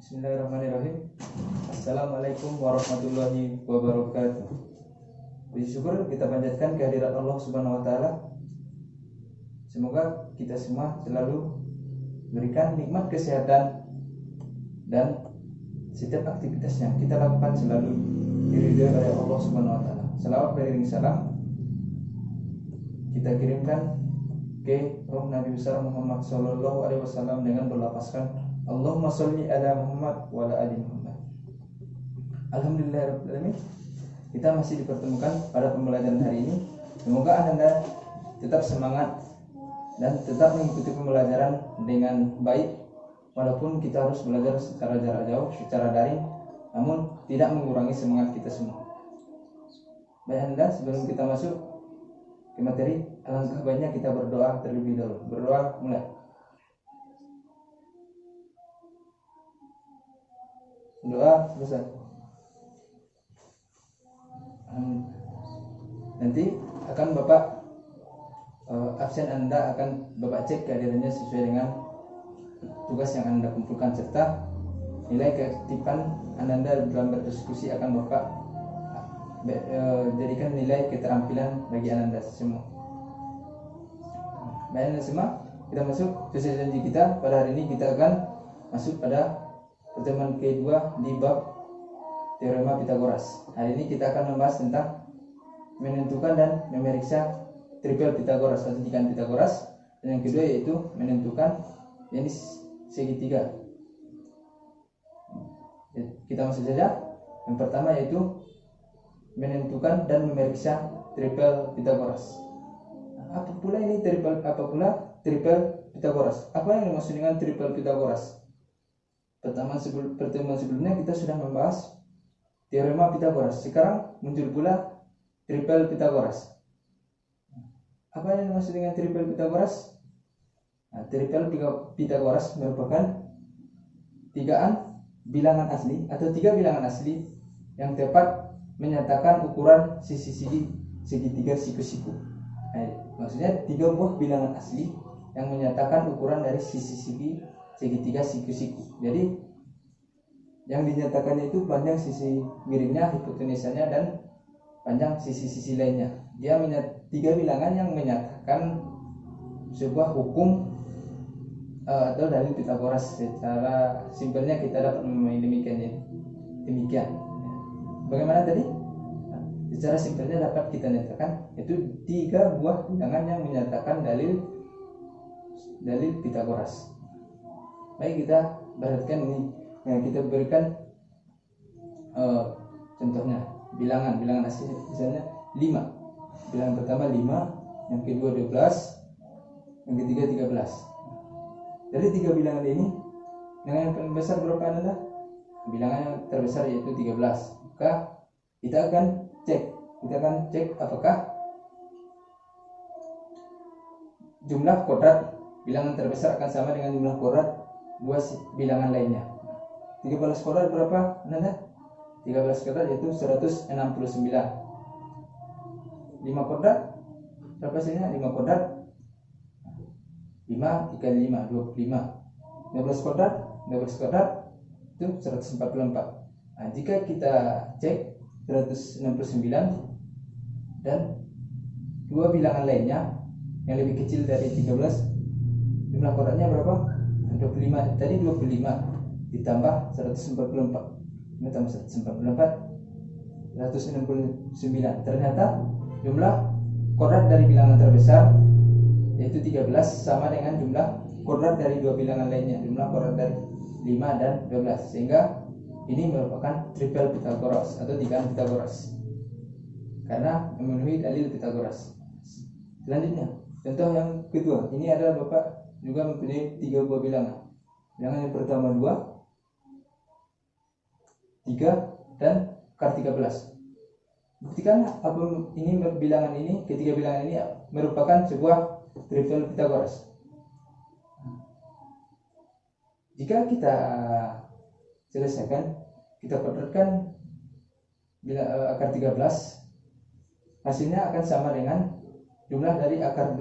Bismillahirrahmanirrahim. Assalamualaikum warahmatullahi wabarakatuh. Puji syukur kita panjatkan kehadirat Allah Subhanahu wa taala. Semoga kita semua selalu berikan nikmat kesehatan dan setiap aktivitas yang kita lakukan selalu diridhoi oleh Allah Subhanahu wa taala. Salawat beriring salam kita kirimkan ke roh Nabi besar Muhammad sallallahu alaihi wasallam dengan berlapaskan Allahumma sholli ala Muhammad wa ala ali Muhammad. Alhamdulillahirabbil alamin. Kita masih dipertemukan pada pembelajaran hari ini. Semoga Anda tetap semangat dan tetap mengikuti pembelajaran dengan baik walaupun kita harus belajar secara jarak jauh, secara daring, namun tidak mengurangi semangat kita semua. Baik Anda, sebelum kita masuk ke materi, alangkah baiknya kita berdoa terlebih dahulu. Berdoa mulai. Doa selesai. Nanti akan Bapak absen Anda akan Bapak cek kehadirannya sesuai dengan tugas yang Anda kumpulkan serta nilai keaktifan Anda dalam berdiskusi akan Bapak jadikan nilai keterampilan bagi Anda semua. Baik Anda semua, kita masuk sesuai janji kita. Pada hari ini kita akan masuk pada pertemuan kedua di bab teorema Pitagoras. Hari ini kita akan membahas tentang menentukan dan memeriksa triple Pitagoras atau tigaan Pitagoras. Dan yang kedua yaitu menentukan jenis segitiga. Kita masuk saja. Yang pertama yaitu menentukan dan memeriksa triple Pitagoras. Apa pula triple Pitagoras? Apa yang dimaksud dengan triple Pitagoras? Pertemuan sebelumnya kita sudah membahas teorema Pitagoras. Sekarang muncul pula triple Pitagoras. Apa yang dimaksud dengan triple Pitagoras? Triple Pitagoras merupakan tigaan bilangan asli atau tiga bilangan asli yang tepat menyatakan ukuran sisi-sisi segitiga siku-siku. Maksudnya tiga buah bilangan asli yang menyatakan ukuran dari sisi-sisi segitiga siku-siku. Jadi yang dinyatakannya itu panjang sisi miringnya, hipotenusanya, dan panjang sisi-sisi lainnya. Dia tiga bilangan yang menyatakan sebuah hukum atau dalil Pitagoras. Secara simpelnya kita dapat memahami demikian. Bagaimana tadi? Secara simpelnya dapat kita nyatakan itu tiga buah bilangan yang menyatakan dalil Pitagoras. Baik, kita perhatikan ini. Kita berikan contohnya bilangan asli, misalnya 5. Bilangan pertama 5, yang kedua 12, yang ketiga 13. Dari tiga bilangan ini, bilangan yang paling besar berapa adalah? Bilangan yang terbesar yaitu 13. Maka kita akan cek apakah jumlah kodrat bilangan terbesar akan sama dengan jumlah kodrat buah bilangan lainnya. 13 kodrat berapa? Nanda? 13 kodrat yaitu 169. 5 kodrat berapa hasilnya? 5 kodrat 5 dikali 5 25. 12 kodrat itu 144. Jika kita cek 169 dan dua bilangan lainnya yang lebih kecil dari 13, jumlah kodratnya berapa? 25. Tadi 25 ditambah 144. Ini tambah 144 169. Ternyata jumlah kodrat dari bilangan terbesar yaitu 13 sama dengan jumlah kodrat dari dua bilangan lainnya, jumlah kodrat dari 5 dan 12. Sehingga ini merupakan triple Pitagoras atau tigaan Pitagoras karena memenuhi dalil Pitagoras. Selanjutnya, contoh yang kedua. Ini adalah Bapak juga mempunyai tiga buah bilangan. Bilangan yang pertama 2, 3, dan akar 13. Buktikan apa ini bilangan ini, ketiga bilangan ini merupakan sebuah triple Pitagoras. Jika kita selesaikan, kita kodratkan akar 13, hasilnya akan sama dengan jumlah dari akar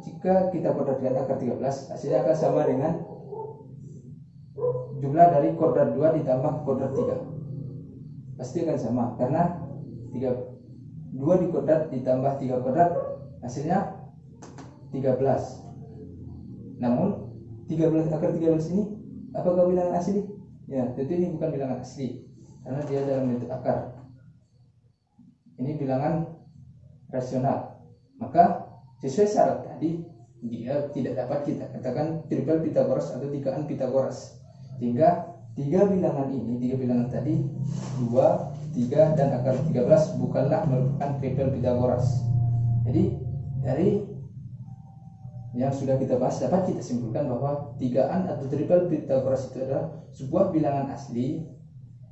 jika kita kodratkan akar 13, hasilnya akan sama dengan jumlah dari kodrat 2 ditambah kodrat 3. Pasti akan sama, karena 2 dikodrat ditambah 3 kodrat hasilnya 13. Namun 13 akar 13 ini apakah bilangan asli? Ya, tentu ini bukan bilangan asli karena dia dalam bentuk akar. Ini bilangan rasional. Maka sesuai syarat tadi, dia tidak dapat kita katakan triple Pitagoras atau tigaan Pitagoras. Sehingga 3 bilangan ini, 3 bilangan tadi 2, 3 dan akar 13 bukanlah merupakan triple Pitagoras. Jadi dari yang sudah kita bahas dapat kita simpulkan bahwa tigaan atau triple Pitagoras itu adalah sebuah bilangan asli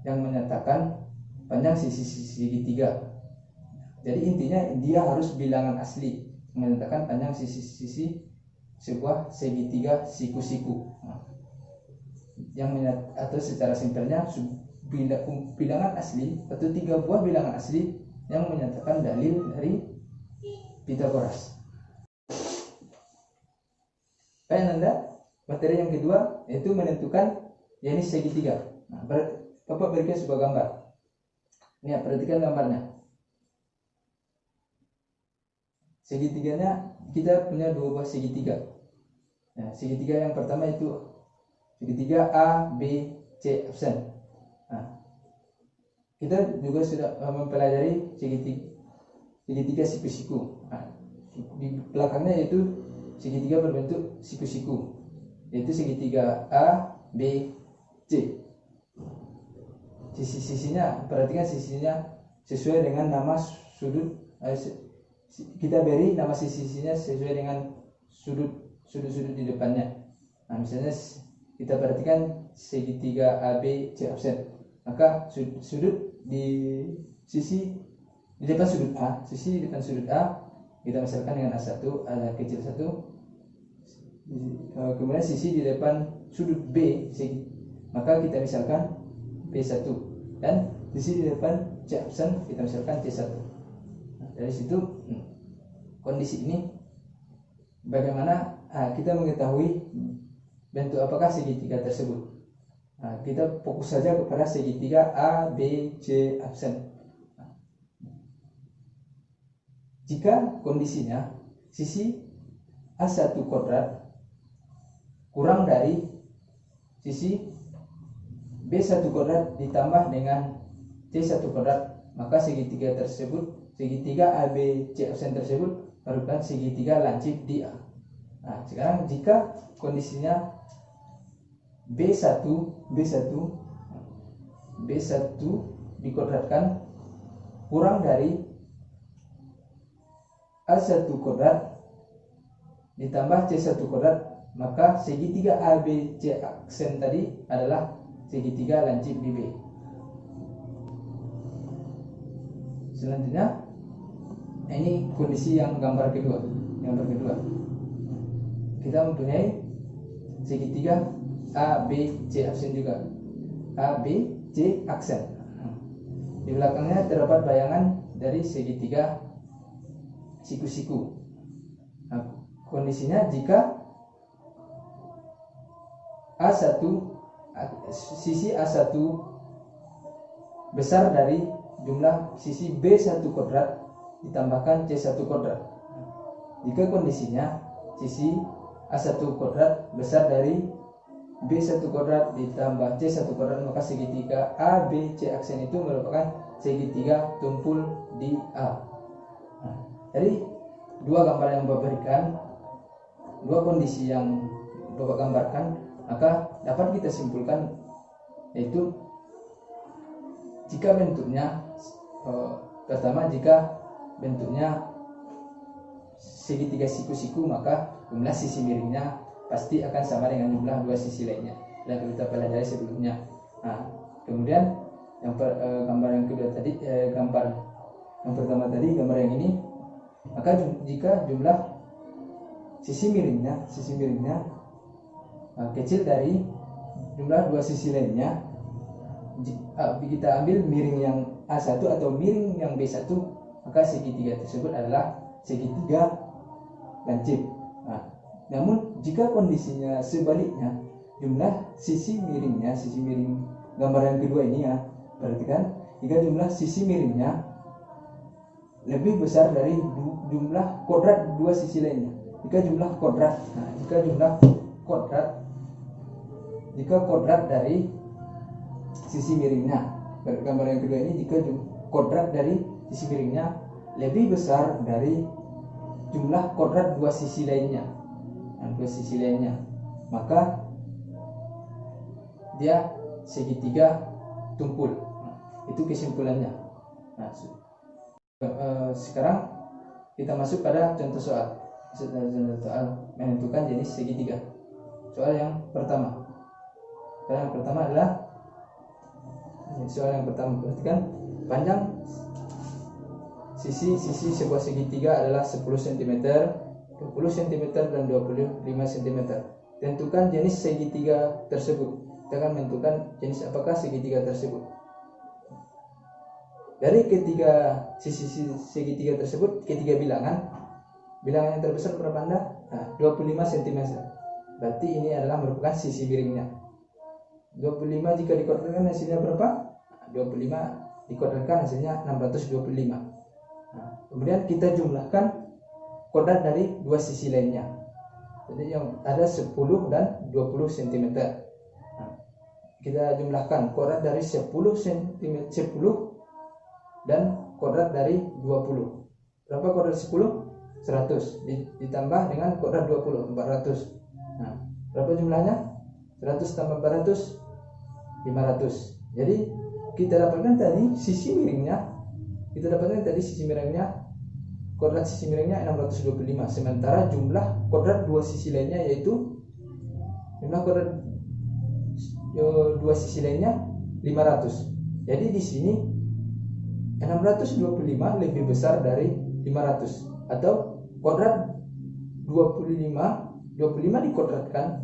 yang menyatakan panjang sisi segitiga. Jadi intinya dia harus bilangan asli menyatakan panjang sisi sebuah segitiga siku-siku. Atau secara simpelnya bilangan asli atau 3 buah bilangan asli yang menyatakan dalil dari Pitagoras. Anda materi yang kedua yaitu menentukan jenis segitiga. Bapak berikan sebuah gambar. Ini perhatikan gambarnya. Segitiganya kita punya 2 buah segitiga. Nah, segitiga yang pertama itu segitiga A, B, C absen. Nah, kita juga sudah mempelajari segitiga siku-siku. Nah, di belakangnya yaitu segitiga berbentuk siku-siku, yaitu segitiga A, B, C. Sisi-sisinya, perhatikan sisinya sesuai dengan nama sudut. Kita beri nama sisi-sisinya sesuai dengan sudut-sudut di depannya. Nah, misalnya kita perhatikan segitiga AB C absen, maka sudut di sisi di depan sudut A, sisi di depan sudut A kita misalkan dengan A1, A kecil 1. Kemudian sisi di depan sudut B, maka kita misalkan B1, dan sisi di depan C absen kita misalkan C1. Dari situ kondisi ini bagaimana kita mengetahui bentuk apakah segitiga tersebut. Kita fokus saja kepada segitiga A, B, C absen. Jika kondisinya sisi A1 kuadrat kurang dari sisi B1 kuadrat ditambah dengan C1 kuadrat, maka segitiga tersebut, segitiga AB C absen tersebut merupakan segitiga lancip di A. Nah, sekarang jika kondisinya B1 dikuadratkan kurang dari A1 kuadrat ditambah C1 kuadrat, maka segitiga AB C aksen tadi adalah segitiga lancip di B. Selanjutnya ini kondisi yang gambar kedua. Kita mempunyai segitiga A, B, C aksen juga. A, B, C aksen. Di belakangnya terdapat bayangan dari segitiga siku-siku. Nah, kondisinya jika sisi A1 besar dari jumlah sisi B1 kuadrat ditambahkan C1 kuadrat. Jika kondisinya sisi A1 kuadrat besar dari B1 kuadrat ditambah C1 kuadrat, maka segitiga A, B, C aksen itu merupakan segitiga tumpul di A. Nah, dari 2 gambar yang Bapak berikan, 2 kondisi yang Bapak gambarkan, maka dapat kita simpulkan yaitu jika bentuknya pertama, jika bentuknya segitiga siku-siku, maka jumlah sisi miringnya pasti akan sama dengan jumlah 2 sisi lainnya yang kita pelajari sebelumnya. Nah, kemudian gambar yang kedua tadi, gambar yang pertama tadi, gambar yang ini, maka jika jumlah sisi miringnya kecil dari jumlah 2 sisi lainnya, kita ambil miring yang A1 atau miring yang B1, maka segitiga tersebut adalah segitiga lancip. Nah, namun jika kondisinya sebaliknya, jumlah sisi miringnya, sisi miring gambar yang kedua ini ya, perhatikan, jika jumlah sisi miringnya lebih besar dari jumlah kodrat dua sisi lainnya. Jika kodrat dari sisi miringnya, gambar yang kedua ini, jika kodrat dari sisi miringnya lebih besar dari jumlah kodrat dua sisi lainnya, maka dia segitiga tumpul. Itu kesimpulannya. Nah, sekarang kita masuk pada contoh soal menentukan jenis segitiga. Soal yang pertama adalah perhatikan, panjang sisi sebuah segitiga adalah 10 cm, 20 cm dan 25 cm. Tentukan jenis segitiga tersebut. Kita akan menentukan jenis apakah segitiga tersebut. Dari ketiga sisi segitiga tersebut, ketiga bilangan yang terbesar berapa Anda? 25 cm. Berarti ini adalah merupakan sisi miringnya. 25 jika dikuadratkan hasilnya berapa? 25 dikuadratkan hasilnya 625. Kemudian kita jumlahkan kodrat dari dua sisi lainnya. Jadi yang ada 10 dan 20 cm. Kita jumlahkan kodrat dari 10 dan kodrat dari 20. Berapa kodrat 10? 100 ditambah dengan kodrat 20, 400. Berapa jumlahnya? 100 tambah 400, 500. Jadi kita dapatkan tadi sisi miringnya. Kodrat sisi miringnya 625. Sementara jumlah kodrat dua sisi lainnya yaitu 500. Jadi di sini 625 lebih besar dari 500, atau kodrat 25 dikodratkan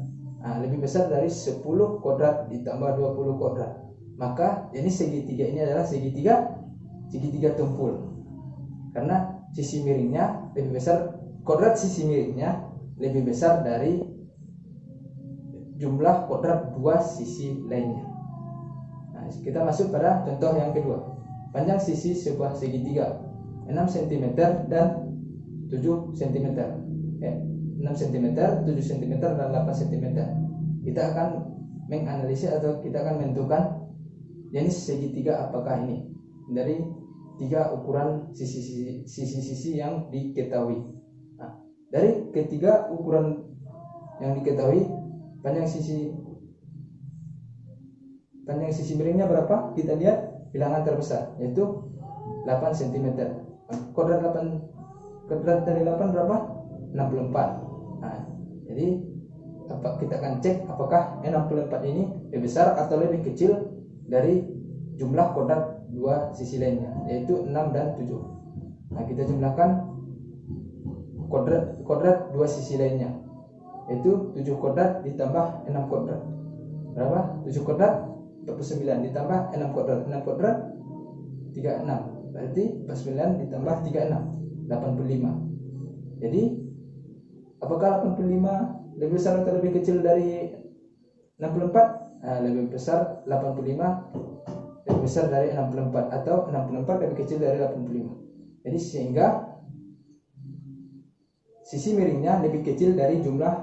lebih besar dari 10 kodrat ditambah 20 kodrat. Maka jenis segitiga ini adalah segitiga tumpul, karena sisi miringnya lebih besar, kodrat sisi miringnya lebih besar dari jumlah kodrat dua sisi lainnya. Kita masuk pada contoh yang kedua. Panjang sisi sebuah segitiga 6 cm dan 7 cm. 6 cm, 7 cm dan 8 cm. Kita akan menganalisis atau kita akan menentukan jenis segitiga apakah ini dari tiga ukuran sisi yang diketahui. Dari ketiga ukuran yang diketahui, panjang sisi miringnya berapa? Kita lihat bilangan terbesar, yaitu 8 cm. Kodrat dari 8 berapa? 64. Jadi kita akan cek apakah 64 ini lebih besar atau lebih kecil dari jumlah kodrat dua sisi lainnya, yaitu 6 dan 7. Kita jumlahkan kodrat dua sisi lainnya, yaitu 7 kodrat ditambah 6 kodrat. Berapa? 7 kodrat 49 ditambah 6 kodrat. 6 kodrat 36. Berarti 49 ditambah 36, 85. Jadi apakah 85 lebih besar atau lebih kecil dari 64? Lebih besar 85 lebih besar dari 64, atau 64 lebih kecil dari 85. Jadi sehingga sisi miringnya lebih kecil dari jumlah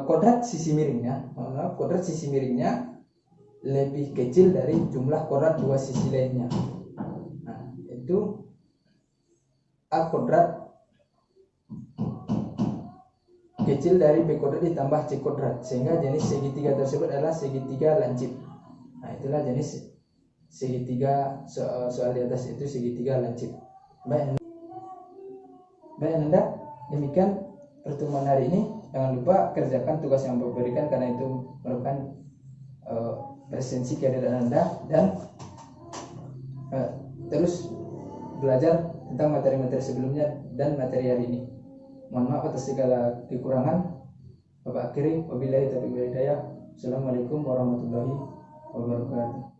kodrat sisi miringnya. Kodrat sisi miringnya lebih kecil dari jumlah kodrat dua sisi lainnya. Itu A kodrat kecil dari B kodrat ditambah C kodrat, sehingga jenis segitiga tersebut adalah segitiga lancip. Itulah jenis segitiga soal di atas, itu segitiga lancip. Baik Anda, demikian pertemuan hari ini. Jangan lupa kerjakan tugas yang diberikan, karena itu merupakan presensi kehadiran Anda, dan terus belajar tentang materi-materi sebelumnya dan materi hari ini. Mohon maaf atas segala kekurangan. Bapak akhiri, wabillahi taufiq wal hidayah. Assalamualaikum warahmatullahi wabarakatuh.